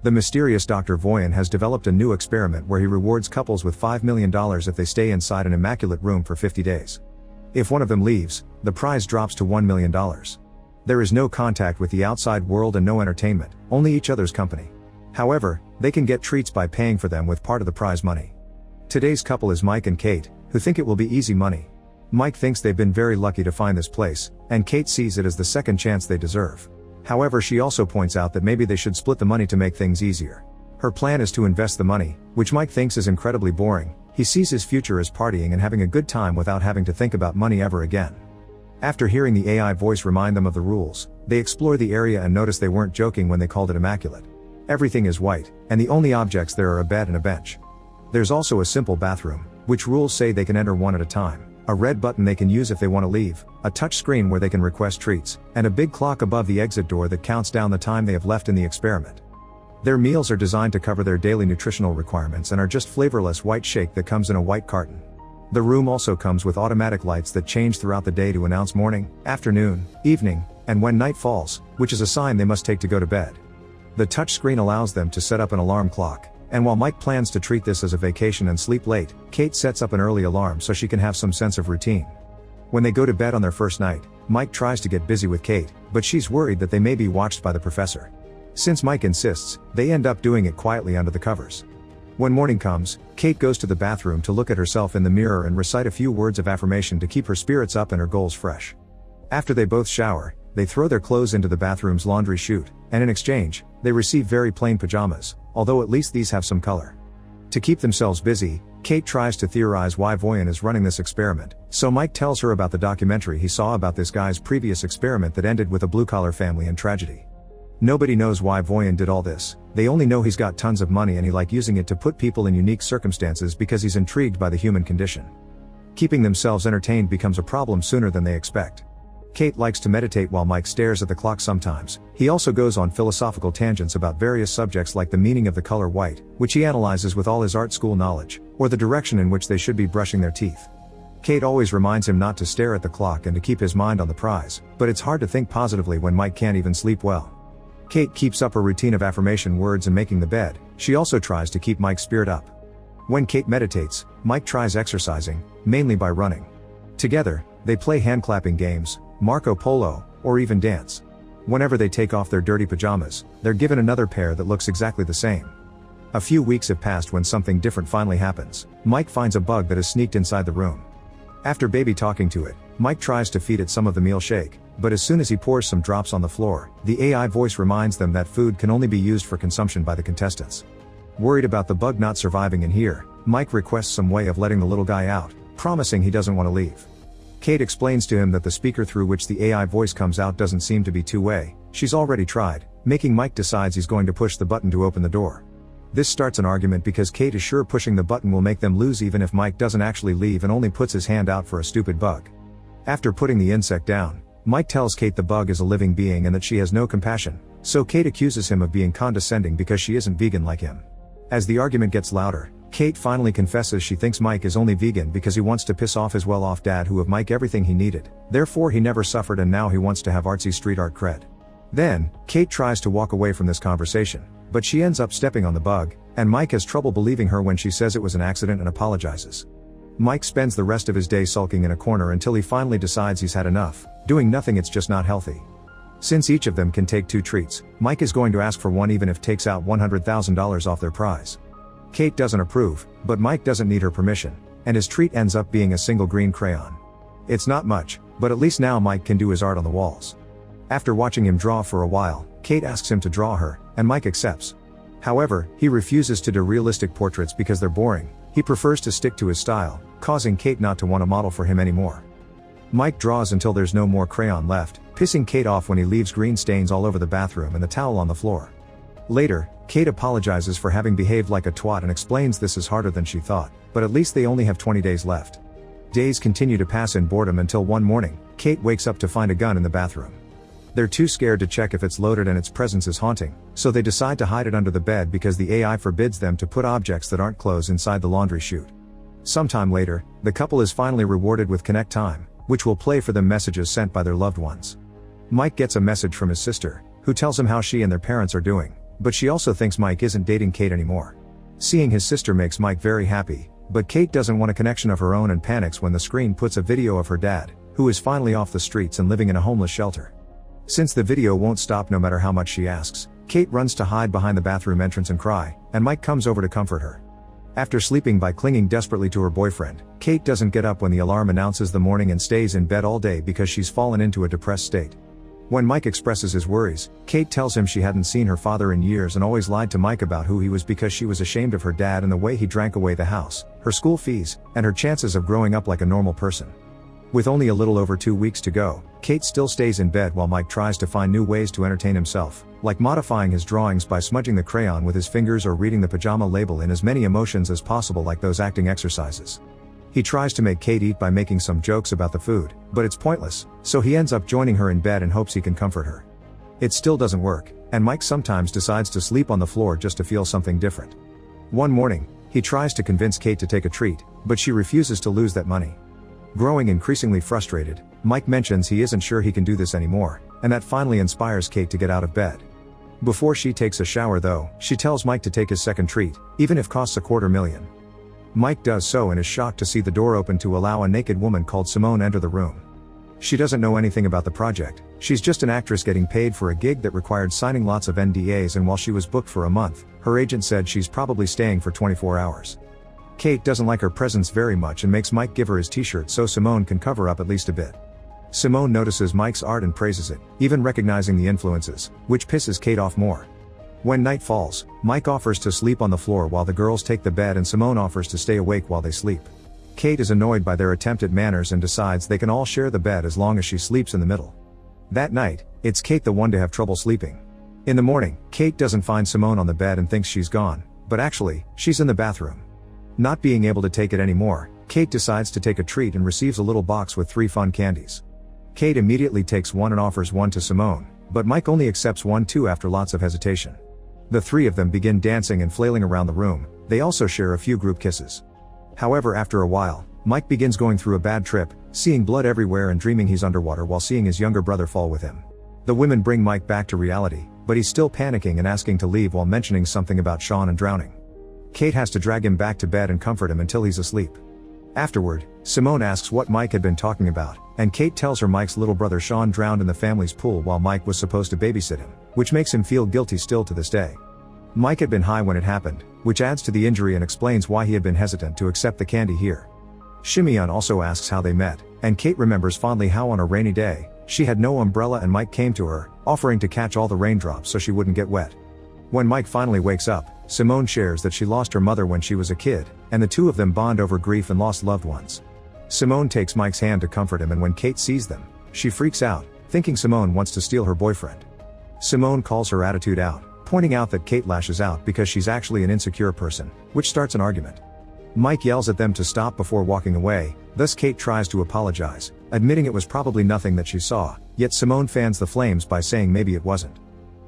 The mysterious Dr. Voyan has developed a new experiment where he rewards couples with $5 million if they stay inside an immaculate room for 50 days. If one of them leaves, the prize drops to $1 million. There is no contact with the outside world and no entertainment, only each other's company. However, they can get treats by paying for them with part of the prize money. Today's couple is Mike and Kate, who think it will be easy money. Mike thinks they've been very lucky to find this place, and Kate sees it as the second chance they deserve. However, she also points out that maybe they should split the money to make things easier. Her plan is to invest the money, which Mike thinks is incredibly boring. He sees his future as partying and having a good time without having to think about money ever again. After hearing the AI voice remind them of the rules, they explore the area and notice they weren't joking when they called it immaculate. Everything is white, and the only objects there are a bed and a bench. There's also a simple bathroom, which rules say they can enter one at a time, a red button they can use if they want to leave, a touch screen where they can request treats, and a big clock above the exit door that counts down the time they have left in the experiment. Their meals are designed to cover their daily nutritional requirements and are just flavorless white shake that comes in a white carton. The room also comes with automatic lights that change throughout the day to announce morning, afternoon, evening, and when night falls, which is a sign they must take to go to bed. The touch screen allows them to set up an alarm clock, and while Mike plans to treat this as a vacation and sleep late, Kate sets up an early alarm so she can have some sense of routine. When they go to bed on their first night, Mike tries to get busy with Kate, but she's worried that they may be watched by the professor. Since Mike insists, they end up doing it quietly under the covers. When morning comes, Kate goes to the bathroom to look at herself in the mirror and recite a few words of affirmation to keep her spirits up and her goals fresh. After they both shower, they throw their clothes into the bathroom's laundry chute, and in exchange, they receive very plain pajamas, although at least these have some color. To keep themselves busy, Kate tries to theorize why Voyan is running this experiment, so Mike tells her about the documentary he saw about this guy's previous experiment that ended with a blue-collar family and tragedy. Nobody knows why Voyan did all this, they only know he's got tons of money and he likes using it to put people in unique circumstances because he's intrigued by the human condition. Keeping themselves entertained becomes a problem sooner than they expect. Kate likes to meditate while Mike stares at the clock sometimes. He also goes on philosophical tangents about various subjects like the meaning of the color white, which he analyzes with all his art school knowledge, or the direction in which they should be brushing their teeth. Kate always reminds him not to stare at the clock and to keep his mind on the prize, but it's hard to think positively when Mike can't even sleep well. Kate keeps up her routine of affirmation words and making the bed. She also tries to keep Mike's spirit up. When Kate meditates, Mike tries exercising, mainly by running. Together, they play hand-clapping games, Marco Polo, or even dance. Whenever they take off their dirty pajamas, they're given another pair that looks exactly the same. A few weeks have passed when something different finally happens. Mike finds a bug that has sneaked inside the room. After baby talking to it, Mike tries to feed it some of the meal shake, but as soon as he pours some drops on the floor, the AI voice reminds them that food can only be used for consumption by the contestants. Worried about the bug not surviving in here, Mike requests some way of letting the little guy out, promising he doesn't want to leave. Kate explains to him that the speaker through which the AI voice comes out doesn't seem to be two-way. She's already tried, making Mike decides he's going to push the button to open the door. This starts an argument because Kate is sure pushing the button will make them lose even if Mike doesn't actually leave and only puts his hand out for a stupid bug. After putting the insect down, Mike tells Kate the bug is a living being and that she has no compassion, so Kate accuses him of being condescending because she isn't vegan like him. As the argument gets louder, Kate finally confesses she thinks Mike is only vegan because he wants to piss off his well-off dad who gave Mike everything he needed, therefore he never suffered and now he wants to have artsy street art cred. Then, Kate tries to walk away from this conversation, but she ends up stepping on the bug, and Mike has trouble believing her when she says it was an accident and apologizes. Mike spends the rest of his day sulking in a corner until he finally decides he's had enough. Doing nothing, it's just not healthy. Since each of them can take 2 treats, Mike is going to ask for one even if takes out $100,000 off their prize. Kate doesn't approve, but Mike doesn't need her permission, and his treat ends up being a single green crayon. It's not much, but at least now Mike can do his art on the walls. After watching him draw for a while, Kate asks him to draw her, and Mike accepts. However, he refuses to do realistic portraits because they're boring. He prefers to stick to his style, causing Kate not to want to model for him anymore. Mike draws until there's no more crayon left, pissing Kate off when he leaves green stains all over the bathroom and the towel on the floor. Later, Kate apologizes for having behaved like a twat and explains this is harder than she thought, but at least they only have 20 days left. Days continue to pass in boredom until one morning, Kate wakes up to find a gun in the bathroom. They're too scared to check if it's loaded and its presence is haunting, so they decide to hide it under the bed because the AI forbids them to put objects that aren't clothes inside the laundry chute. Sometime later, the couple is finally rewarded with Connect Time, which will play for them messages sent by their loved ones. Mike gets a message from his sister, who tells him how she and their parents are doing, But she also thinks Mike isn't dating Kate anymore. Seeing his sister makes Mike very happy, but Kate doesn't want a connection of her own and panics when the screen puts a video of her dad, who is finally off the streets and living in a homeless shelter. Since the video won't stop no matter how much she asks, Kate runs to hide behind the bathroom entrance and cry, and Mike comes over to comfort her. After sleeping by clinging desperately to her boyfriend, Kate doesn't get up when the alarm announces the morning and stays in bed all day because she's fallen into a depressed state. When Mike expresses his worries, Kate tells him she hadn't seen her father in years and always lied to Mike about who he was because she was ashamed of her dad and the way he drank away the house, her school fees, and her chances of growing up like a normal person. With only a little over 2 weeks to go, Kate still stays in bed while Mike tries to find new ways to entertain himself, like modifying his drawings by smudging the crayon with his fingers or reading the pajama label in as many emotions as possible like those acting exercises. He tries to make Kate eat by making some jokes about the food, but it's pointless, so he ends up joining her in bed and hopes he can comfort her. It still doesn't work, and Mike sometimes decides to sleep on the floor just to feel something different. One morning, he tries to convince Kate to take a treat, but she refuses to lose that money. Growing increasingly frustrated, Mike mentions he isn't sure he can do this anymore, and that finally inspires Kate to get out of bed. Before she takes a shower though, she tells Mike to take his second treat, even if costs $250,000. Mike does so and is shocked to see the door open to allow a naked woman called Simone enter the room. She doesn't know anything about the project, she's just an actress getting paid for a gig that required signing lots of NDAs, and while she was booked for a month, her agent said she's probably staying for 24 hours. Kate doesn't like her presence very much and makes Mike give her his t-shirt so Simone can cover up at least a bit. Simone notices Mike's art and praises it, even recognizing the influences, which pisses Kate off more. When night falls, Mike offers to sleep on the floor while the girls take the bed and Simone offers to stay awake while they sleep. Kate is annoyed by their attempt at manners and decides they can all share the bed as long as she sleeps in the middle. That night, it's Kate the one to have trouble sleeping. In the morning, Kate doesn't find Simone on the bed and thinks she's gone, but actually, she's in the bathroom. Not being able to take it anymore, Kate decides to take a treat and receives a little box with 3 fun candies. Kate immediately takes one and offers one to Simone, but Mike only accepts one too after lots of hesitation. The 3 of them begin dancing and flailing around the room, they also share a few group kisses. However, after a while, Mike begins going through a bad trip, seeing blood everywhere and dreaming he's underwater while seeing his younger brother fall with him. The women bring Mike back to reality, but he's still panicking and asking to leave while mentioning something about Sean and drowning. Kate has to drag him back to bed and comfort him until he's asleep. Afterward, Simone asks what Mike had been talking about, and Kate tells her Mike's little brother Sean drowned in the family's pool while Mike was supposed to babysit him, which makes him feel guilty still to this day. Mike had been high when it happened, which adds to the injury and explains why he had been hesitant to accept the candy here. Shimeon also asks how they met, and Kate remembers fondly how on a rainy day, she had no umbrella and Mike came to her, offering to catch all the raindrops so she wouldn't get wet. When Mike finally wakes up, Simone shares that she lost her mother when she was a kid, and the 2 of them bond over grief and lost loved ones. Simone takes Mike's hand to comfort him, and when Kate sees them, she freaks out, thinking Simone wants to steal her boyfriend. Simone calls her attitude out, pointing out that Kate lashes out because she's actually an insecure person, which starts an argument. Mike yells at them to stop before walking away, thus Kate tries to apologize, admitting it was probably nothing that she saw, yet Simone fans the flames by saying maybe it wasn't.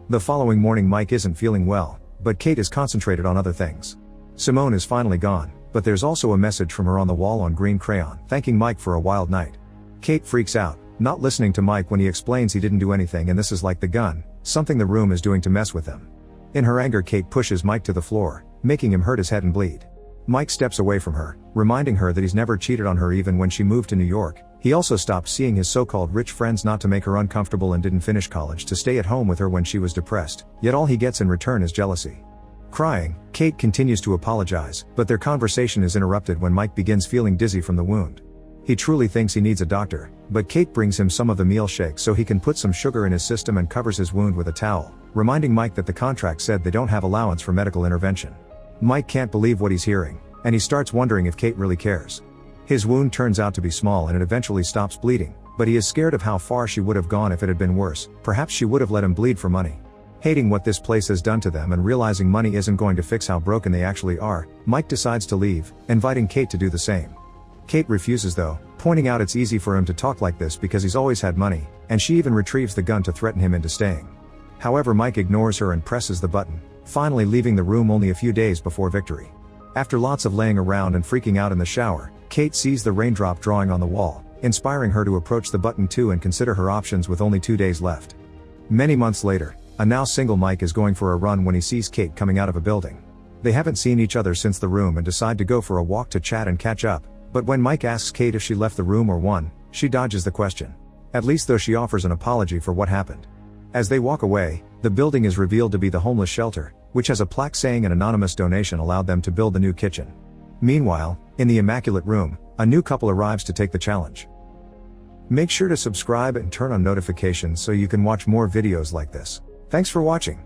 The following morning Mike isn't feeling well, but Kate is concentrated on other things. Simone is finally gone, but there's also a message from her on the wall on green crayon, thanking Mike for a wild night. Kate freaks out, not listening to Mike when he explains he didn't do anything and this is like the gun, something the room is doing to mess with them. In her anger, Kate pushes Mike to the floor, making him hurt his head and bleed. Mike steps away from her, reminding her that he's never cheated on her even when she moved to New York. He also stopped seeing his so-called rich friends not to make her uncomfortable and didn't finish college to stay at home with her when she was depressed, yet all he gets in return is jealousy. Crying, Kate continues to apologize, but their conversation is interrupted when Mike begins feeling dizzy from the wound. He truly thinks he needs a doctor, but Kate brings him some of the meal shakes so he can put some sugar in his system and covers his wound with a towel, reminding Mike that the contract said they don't have allowance for medical intervention. Mike can't believe what he's hearing, and he starts wondering if Kate really cares. His wound turns out to be small and it eventually stops bleeding, but he is scared of how far she would have gone if it had been worse. Perhaps she would have let him bleed for money. Hating what this place has done to them and realizing money isn't going to fix how broken they actually are, Mike decides to leave, inviting Kate to do the same. Kate refuses though, pointing out it's easy for him to talk like this because he's always had money, and she even retrieves the gun to threaten him into staying. However, Mike ignores her and presses the button, finally leaving the room only a few days before victory. After lots of laying around and freaking out in the shower, Kate sees the raindrop drawing on the wall, inspiring her to approach the button too and consider her options with only 2 days left. Many months later, A now single Mike is going for a run when he sees Kate coming out of a building. They haven't seen each other since the room and decide to go for a walk to chat and catch up, but when Mike asks Kate if she left the room or won, she dodges the question. At least though she offers an apology for what happened. As they walk away, the building is revealed to be the homeless shelter, which has a plaque saying an anonymous donation allowed them to build the new kitchen. Meanwhile, in the Immaculate Room, a new couple arrives to take the challenge. Make sure to subscribe and turn on notifications so you can watch more videos like this. Thanks for watching.